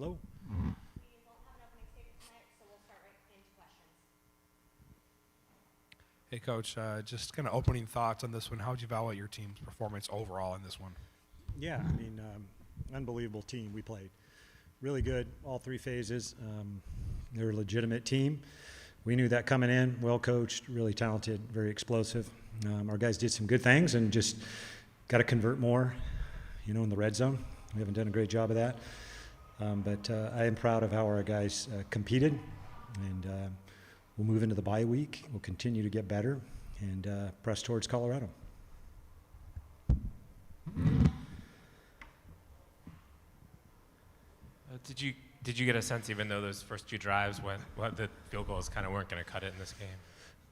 Hello? We won't have an opening statement tonight, so we'll start right into questions. Hey, Coach, just kind of opening thoughts on this one. How would you evaluate your team's performance overall in this one? Yeah, I mean, unbelievable team we played. Really good, all three phases. They're a legitimate team. We knew that coming in, well coached, really talented, very explosive. Our guys did some good things and just got to convert more, in the red zone. We haven't done a great job of that. But I am proud of how our guys competed, and we'll move into the bye week. We'll continue to get better and press towards Colorado. Did you get a sense, even though those first two drives went, the field goals kind of weren't going to cut it in this game?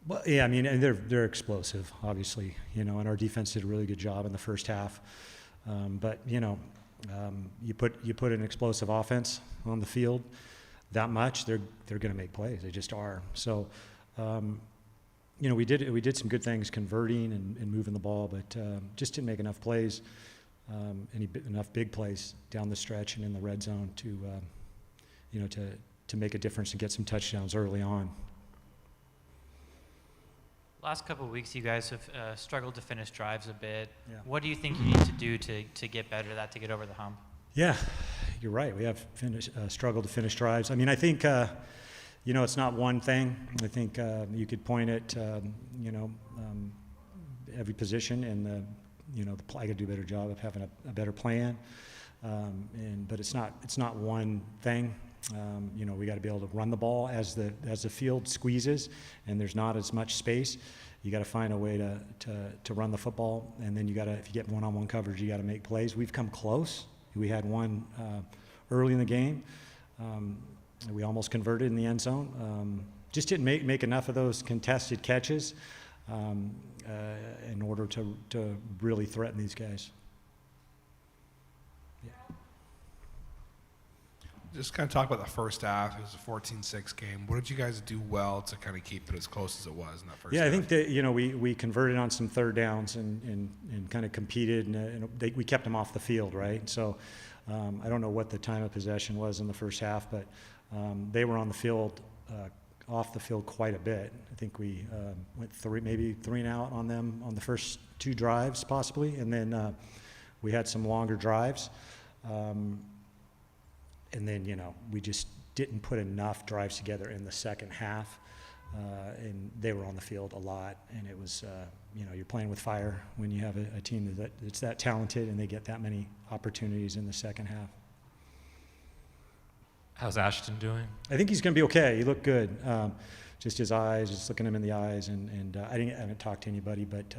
Well, yeah, I mean, and they're explosive, obviously, and our defense did a really good job in the first half. But you put an explosive offense on the field that much, they're going to make plays. They just are. So, we did some good things converting and moving the ball, but just didn't make enough plays, enough big plays down the stretch and in the red zone to make a difference and get some touchdowns early on. Last couple of weeks, you guys have struggled to finish drives a bit. Yeah. What do you think you need to do to get better at that, to get over the hump? Yeah, you're right. We have struggled to finish drives. I mean, I think, it's not one thing. I think you could point at, every position and I could do a better job of having a better plan. But it's not one thing. We got to be able to run the ball as the field squeezes and there's not as much space. You got to find a way to run the football, and then if you get one-on-one coverage, you got to make plays. We've come close. We had one early in the game. We almost converted in the end zone. Just didn't make enough of those contested catches in order to really threaten these guys. Yeah. Just kind of talk about the first half. It was a 14-6 game. What did you guys do well to kind of keep it as close as it was in that first half? Yeah, I think that, we converted on some third downs and kind of competed, and we kept them off the field, right? So I don't know what the time of possession was in the first half, but they were on the field, off the field quite a bit. I think we went maybe three and out on them on the first two drives possibly, and then we had some longer drives. And then, we just didn't put enough drives together in the second half, and they were on the field a lot. And it was, you're playing with fire when you have a team that's that talented and they get that many opportunities in the second half. How's Ashton doing? I think he's going to be okay. He looked good. Just his eyes, just looking him in the eyes. And I haven't talked to anybody, but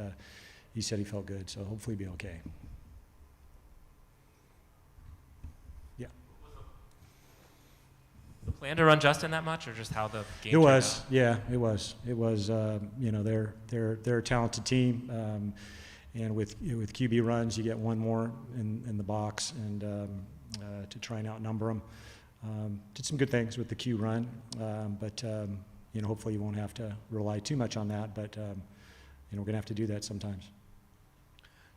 he said he felt good. So hopefully he'll be okay. The plan to run Justin that much, or just how the game? It was, yeah, it was. It was, they're a talented team, and with QB runs, you get one more in the box, and to try and outnumber them. Did some good things with the Q run, but hopefully you won't have to rely too much on that. But we're gonna have to do that sometimes.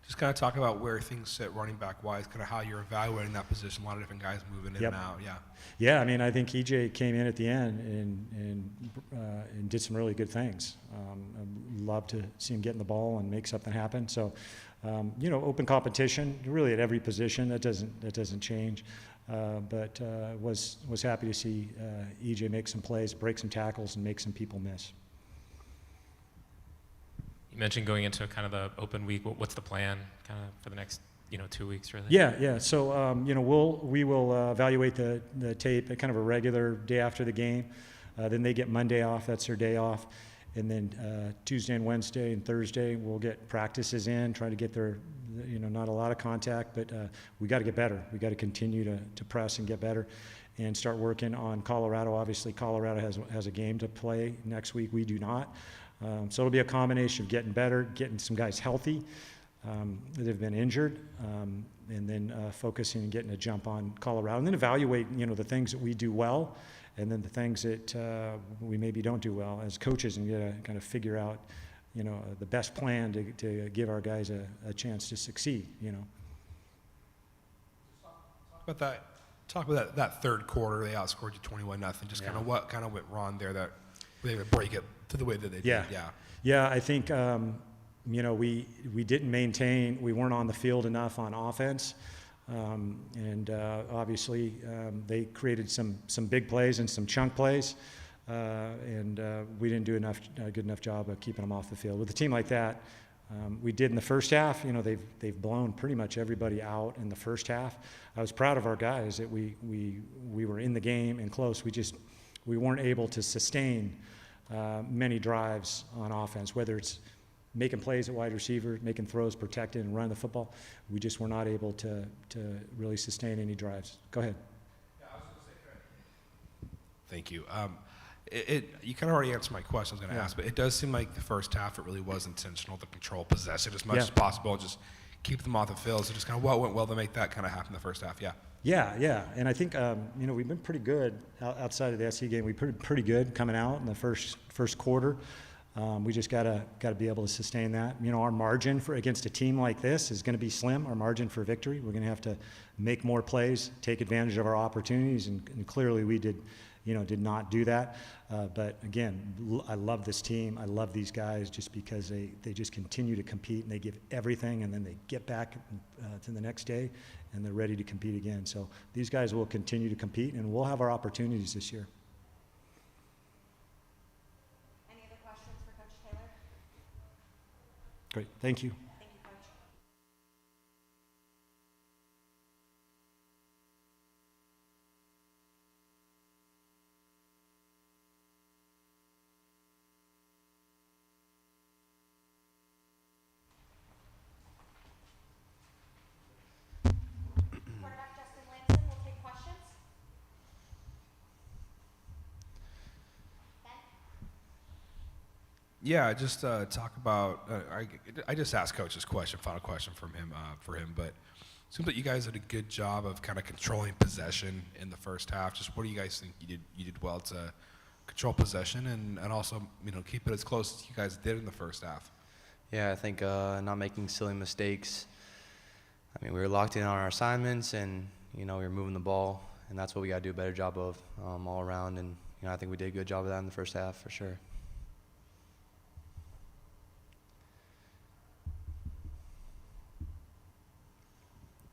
Just kind of talk about where things sit running back wise, kind of how you're evaluating that position. A lot of different guys moving in and out. Yeah. Yeah, I mean, I think EJ came in at the end and did some really good things. I'd love to see him getting the ball and make something happen. So, open competition really at every position. That doesn't change. But was happy to see EJ make some plays, break some tackles, and make some people miss. You mentioned going into kind of the open week. What's the plan kind of for the next 2 weeks, really? Yeah. So we will evaluate the tape at kind of a regular day after the game. Then they get Monday off. That's their day off. And then Tuesday and Wednesday and Thursday we'll get practices in, try to get their not a lot of contact, but we got to get better. We got to continue to press and get better, and start working on Colorado. Obviously, Colorado has a game to play next week. We do not. So it'll be a combination of getting better, getting some guys healthy that have been injured, and then focusing and getting a jump on Colorado, and then evaluate the things that we do well, and then the things that we maybe don't do well as coaches, and get to kind of figure out the best plan to give our guys a chance to succeed. About that Talk about that third quarter. They outscored you 21-0. Just Yeah. what kind of went wrong there that they would break it to the way that they Yeah. did. Yeah. Yeah, I think we didn't maintain. We weren't on the field enough on offense, and obviously they created some big plays and some chunk plays, and we didn't do a good enough job of keeping them off the field. With a team like that, we did in the first half. They've blown pretty much everybody out in the first half. I was proud of our guys that we were in the game and close. We weren't able to sustain many drives on offense, whether it's making plays at wide receiver, making throws, protecting, and running the football. We just were not able to really sustain any drives. Go ahead. Yeah, I was going to say, thank you. You kind of already answered my question I was going to ask, but it does seem like the first half it really was intentional to control possession as much as possible, just keep them off the field. So just kind of what went well to make that kind of happen in the first half. Yeah, and I think we've been pretty good outside of the SC game. We've been pretty good coming out in the first quarter. We just gotta be able to sustain that. Our margin for against a team like this is going to be slim. Our margin for victory. We're going to have to make more plays, take advantage of our opportunities, and clearly we did not do that. But again, I love this team. I love these guys just because they just continue to compete and they give everything, and then they get back to the next day and they're ready to compete again. So these guys will continue to compete, and we'll have our opportunities this year. Any other questions for Coach Taylor? Great, thank you. Thank you, Coach. Quarterback Justin Lamson will take questions. Ben? Yeah, just talk about. I just asked Coach this question, final question from him for him, but it seems like you guys did a good job of kind of controlling possession in the first half. Just what do you guys think you did well to control possession and also keep it as close as you guys did in the first half? Yeah, I think not making silly mistakes. I mean, we were locked in on our assignments, and we were moving the ball, and that's what we got to do a better job of all around. And I think we did a good job of that in the first half for sure.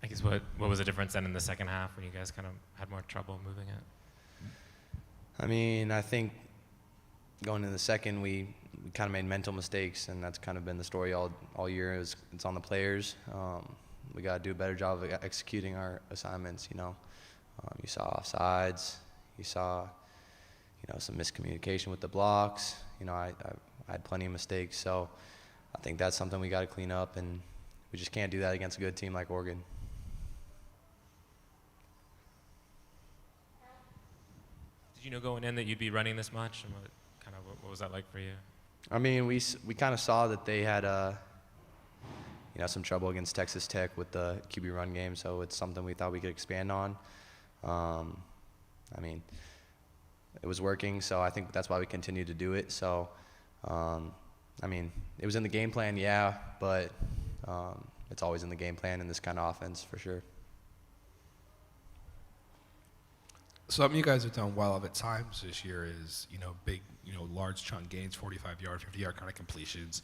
I guess what was the difference then in the second half when you guys kind of had more trouble moving it? I mean, I think going into the second, we kind of made mental mistakes, and that's kind of been the story all year. It's on the players. We got to do a better job of executing our assignments. You saw offsides. You saw, some miscommunication with the blocks. I had plenty of mistakes, so I think that's something we got to clean up, and we just can't do that against a good team like Oregon. Did you know going in that you'd be running this much, and what was that like for you? I mean, we kind of saw that they had some trouble against Texas Tech with the QB run game, so it's something we thought we could expand on. I mean, it was working, so I think that's why we continued to do it. So, I mean, it was in the game plan, yeah, but it's always in the game plan in this kind of offense for sure. Something you guys have done well of at times this year is, big, large chunk gains, 45-yard, 50-yard kind of completions.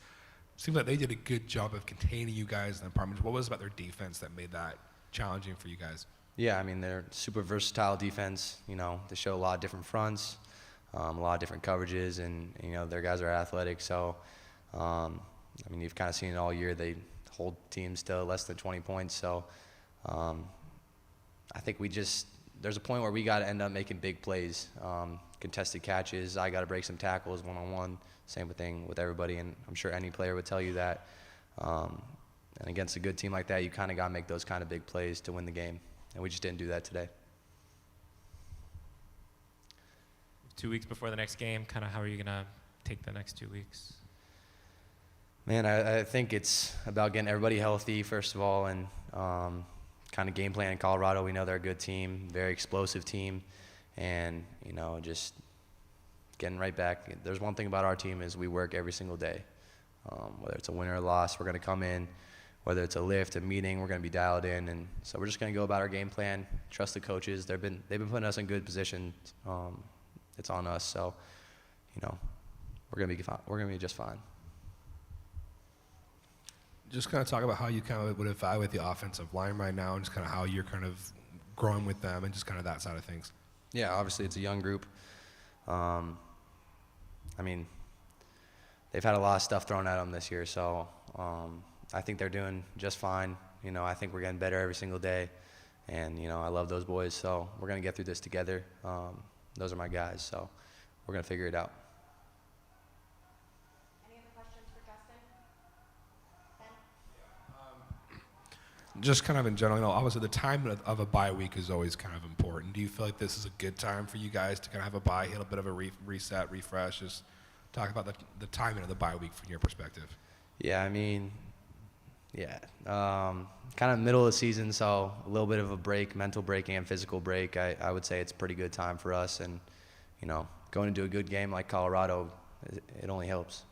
Seems like they did a good job of containing you guys in the department. What was it about their defense that made that challenging for you guys? Yeah, I mean, they're super versatile defense. They show a lot of different fronts, a lot of different coverages, and, their guys are athletic. So, I mean, you've kind of seen it all year. They hold teams to less than 20 points. So, I think there's a point where we got to end up making big plays, contested catches. I got to break some tackles one-on-one. Same thing with everybody, and I'm sure any player would tell you that. And against a good team like that, you kind of got to make those kind of big plays to win the game, and we just didn't do that today. 2 weeks before the next game, kind of how are you going to take the next 2 weeks? Man, I think it's about getting everybody healthy, first of all, and kind of game plan in Colorado. We know they're a good team, very explosive team, and, just getting right back. There's one thing about our team is we work every single day. Whether it's a win or a loss, we're going to come in whether it's a lift, a meeting, we're going to be dialed in. And so we're just going to go about our game plan, trust the coaches. They've been putting us in good positions. It's on us. So, we're going to be fine. We're going to be just fine. Just kind of talk about how you kind of would evaluate the offensive line right now and just kind of how you're kind of growing with them and just kind of that side of things. Yeah, obviously it's a young group. They've had a lot of stuff thrown at them this year, so I think they're doing just fine. I think we're getting better every single day, and I love those boys. So we're gonna get through this together. Those are my guys, so we're gonna figure it out. Any other questions for Justin? Ben? Just kind of in general, obviously the time of a bye week is always kind of important. Do you feel like this is a good time for you guys to kind of have a bye, hit a bit of a reset, refresh? Just talk about the timing of the bye week from your perspective. Yeah, kind of middle of the season, so a little bit of a break, mental break and physical break. I would say it's a pretty good time for us, and going into a good game like Colorado, it only helps.